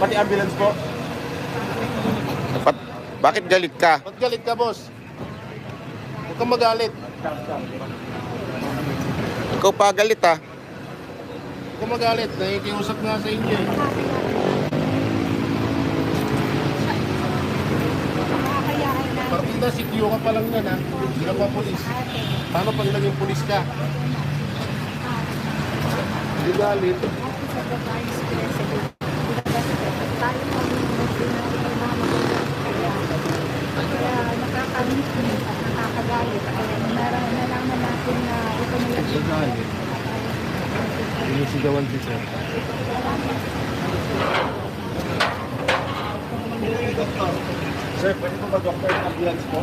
Pati ambulance po. Bakit galit ka? Ba't galit ka, boss? Huwag kang magalit. Ikaw pa galit ah. Huwag kang magalit. Nakikiusap nga sa inyo eh. Partida, sikyo ka pa lang yan ha. Hindi ka pa polis. Paano pag naging polis ka? Hindi galit. Nakakagalit. Nalaman natin na ito na lang. Sinisigawan si sir. Sir, pwede po ba doctor ng ambulance po?